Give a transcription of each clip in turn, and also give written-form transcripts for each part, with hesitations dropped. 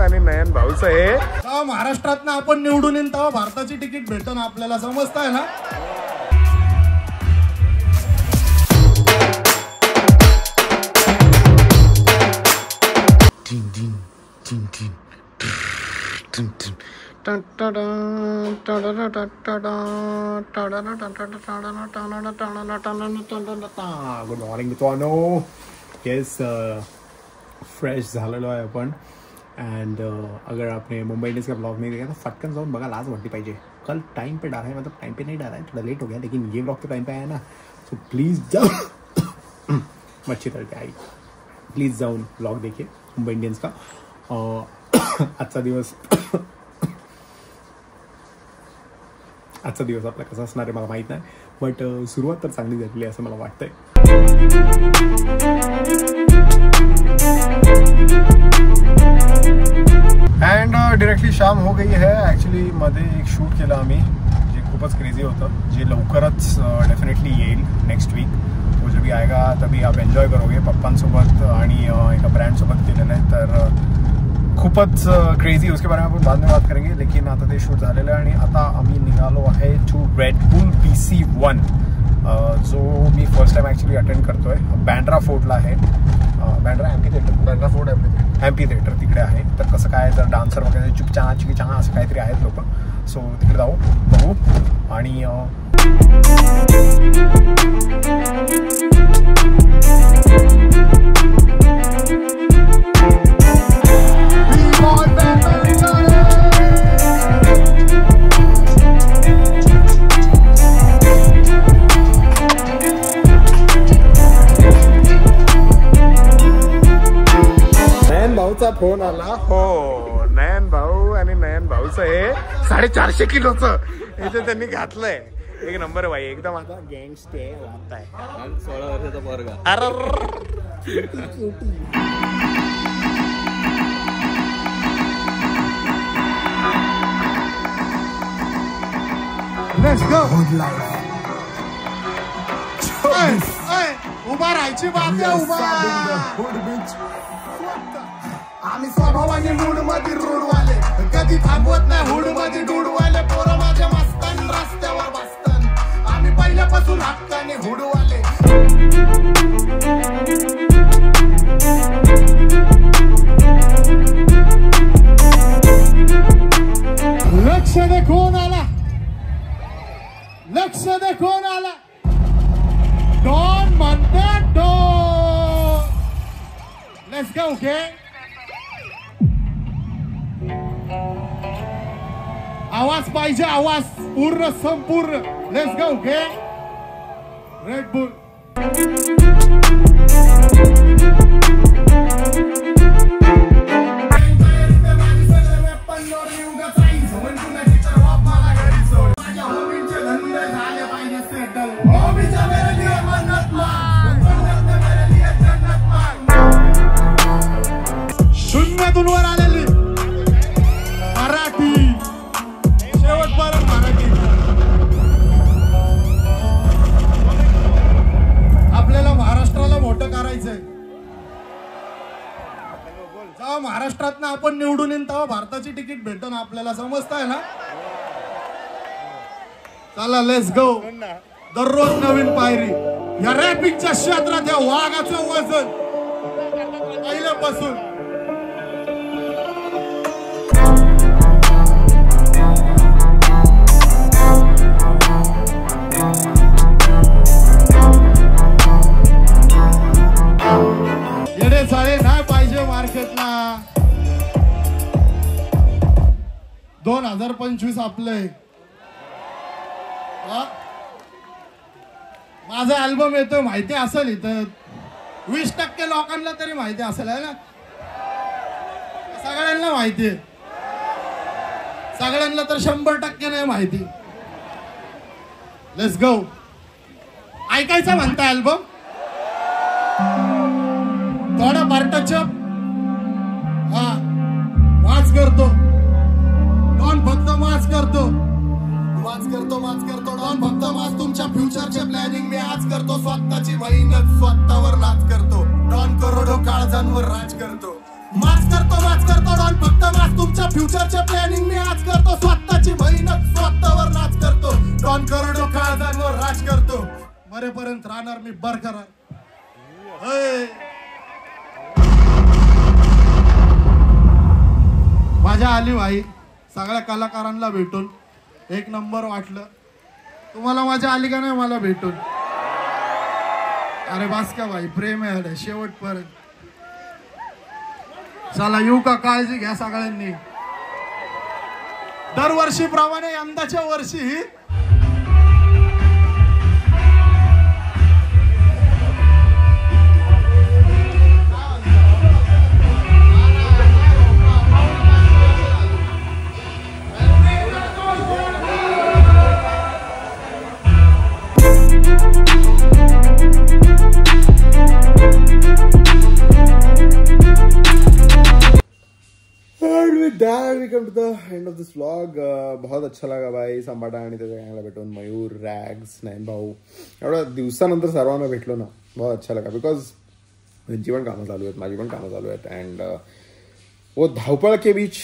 आणि नयन भाऊचं हे महाराष्ट्रात आपण निवडून येईन तेव्हा भारताची तिकीट भेटन आपल्याला, समजताय ना? गुड मॉर्निंग मित्रांनो. येस, फ्रेश झालेलो आहे आपण. एंड अगर आपने मुंबई इंडियंस का ब्लॉग नहीं देखा तो फटकन जाऊन बघा, लाज वाटली पाहिजे. कल टाइम पे डाला है, मतलब टाइम पे नहीं डाला है, थोड़ा लेट हो गया, लेकिन ये ब्लॉग तो टाइम पे आया ना. सो प्लीज़ जाओ मच्छी तड़के आई, प्लीज़ जाऊन ब्लॉग देखिए मुंबई इंडियन्स का. आजचा दिवस आपला कसा असणार आहे मला माहीत नाही, बट सुरुवात तर चांगली झालेली आहे असं मला वाटतंय. अँड डिरेक्टली शाम हो गई है. ॲक्च्युली मध्ये एक शूट केलं आम्ही जे खूपच क्रेझी होतं, जे लवकरच डेफिनेटली येईल नेक्स्ट वीक. तो जब भी आएगा तभी आप एन्जॉय करोगे. पप्पांसोबत आणि एका ब्रँडसोबत केलेलं आहे, तर खूपच क्रेझी. उसके बारे में आपण बाद में बात करेंगे, लेकिन आता ते शूट झालेलं आहे आणि आता आम्ही निघालो आहे टू रेड बुल BC1, जो मी फर्स्ट टाइम ॲक्च्युली अटेंड करतोय. बँड्रा फोर्टला आहे. Bandra amphi theatre, Bandra fort amphi theatre तिकडे आहे. तर कसं काय, जर डान्सर वगैरे चुपचाना चिकीचाना असं काहीतरी आहेत लोक. सो तिकडे जाऊ, बघू. आणि फोन आला. हो, नयन भाऊ आणि नयन भाऊचं हे 450 किलोचं इथे त्यांनी घातलंय. एक नंबर भाई, एकदम आता गँगस्टे वाटताय. 16 वर्षाचा पोरगा. अरे लेट्स गो. उभा राहायची बात आहे, उभा. आम्ही स्वभावाने मूड मध्ये रूडवाले, कधी थांबवत नाही हुड मध्ये डूडवाले. पोरं माझ्या मस्तान रस्त्यावर बसतान, आम्ही पहिल्यापासून हक्काने हुडवाले. लक्ष दे कोण आला, लक्ष दे कोण आला. डॉन म्हणतात डॉन. Let's go. ओके, आवाज पाहिजे, आवाज पूर्ण संपूर्ण. Let's go. Okay, Red Bull. शून्यातून वर आलेली मराठी, शेवटपर्यंत मराठी. आपल्याला महाराष्ट्राला मोठं करायचंय. जेव्हा महाराष्ट्रात आपण निवडून येईन तेव्हा भारताची तिकीट भेटन आपल्याला, समजताय ना? चला, लेट्स गो. दररोज नवीन पायरी. या रॅपिंगच्या क्षेत्रात या वाघाचं वजन पहिल्यापासून. साडे नाही पाहिजे मार्केटला. 2025 आपले. माझा अल्बम येतोय, माहिती असेल इथं 20% लोकांना तरी माहिती असेल आहे ना. सगळ्यांना माहिती आहे, सगळ्यांना तर 100% नाही माहिती. Let's go. ऐकायचं म्हणता अल्बम थोडा पार्टचप. हा, वाच करतो डॉन, फक्त वाच करतो, वाच करतो, वाच करतो डॉन, फक्त वाच. तुमच्या फ्युचरचे प्लॅनिंग मी आज करतो. स्वतःची मेहनत स्वतःवर नाच करतो. डॉन करोडो काळजांवर राज करतो. माच करतो वाच करतो डॉन फक्त वाच तुमच्या फ्युचरचे प्लॅनिंग मी आज करतो स्वतःची मेहनत स्वतःवर नाच करतो डॉन करोडो काळजांवर राज करतो मरेपर्यंत राहणार मी बरकरार माझ्या आली भाई सगळ्या कलाकारांना भेटून एक नंबर वाटलं तुम्हाला मजा आली का नाही मला भेटून अरे बास का भाई प्रेम आहे शेवटपर्यंत चला येऊ का काळजी घ्या सगळ्यांनी दरवर्षीप्रमाणे यंदाच्या वर्षी we come to the end of this vlog. बहुत अच्छा लगा भाई संबाटा आणि त्याच्या गँगला भेटून मयूर रॅग्स नयन भाऊ एवढ्या दिवसानंतर सर्वांना भेटलो ना बहुत अच्छा लगा बिकॉज त्यांची पण कामं चालू आहेत माझी पण कामं चालू आहेत अँड वो धावपळ के बीच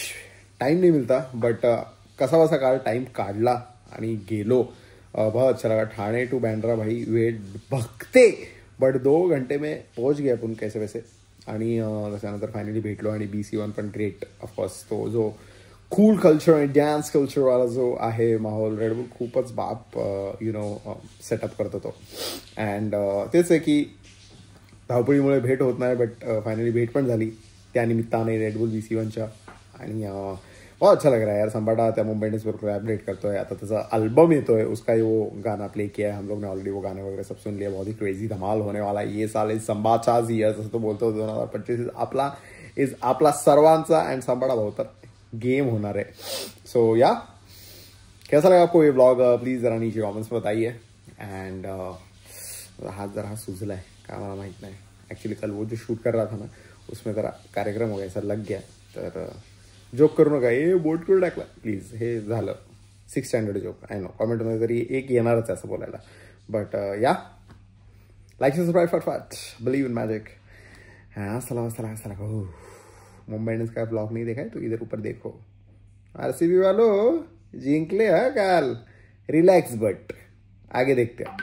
टाइम नहीं मिलता बट कसा वसा काल टाइम काढला आणि गेलो बहुत अच्छा लगा ठाणे टू बँड्रा भाई वेट बघते बट 2 घंटे में पहुंच गए अपन कैसे वैसे आणि त्याच्यानंतर फायनली भेटलो आणि BC1 पण ग्रेट ऑफकोर्स तो जो कूल कल्चर आणि डान्स कल्चरवाला जो आहे माहोल रेडबुल खूपच बाप सेटअप करतो तो अँड तेच आहे की धावपळीमुळे भेट होत नाही बट फायनली भेट पण झाली त्या निमित्ताने रेडबुल BC1च्या आणि बहुत अच्छा लग रहा है यार संबाटा त्या मुंबई इंडियंस पर कोलैबोरेट करतोय आता त्याचा अल्बम येतोय उसका वो गाना प्ले किया है हम लोग ने ऑलरेडी वो गाने वगैरह सब सुन लिया बहुत ही क्रेजी धमाल होने वाला है ये साल इज संबाचाच इयर्स असं तो बोलतो 2025 इज आपला सर्वांचा अँड संबाटा भाऊ तर गेम होणार है सो या कैसा लगा आपको ये व्लॉग प्लीज जरा नीचे कॉमेंट्स में बताइए एंड हाथ जरा सूझला है क्या मला माहित नाही एक्चुअली कल वो जो शूट कर रहा था ना उसमें जरा कार्यक्रम हो गया ऐसा लग गया तर जोक करू नका हे बोट करून टाकला प्लीज हे झालं 6th standard joke I know कॉमेंटमध्ये तरी एक येणारच आहे असं बोलायला बट या लाइक सब्सक्राइब फटफट बिलीव इन मैजिक हाँ सलाम हो मुंबई इंडियंस का ब्लॉग नहीं देखा है तो इधर ऊपर देखो RCB वालो जिंकले हा काल रिलैक्स बट आगे देखते हैं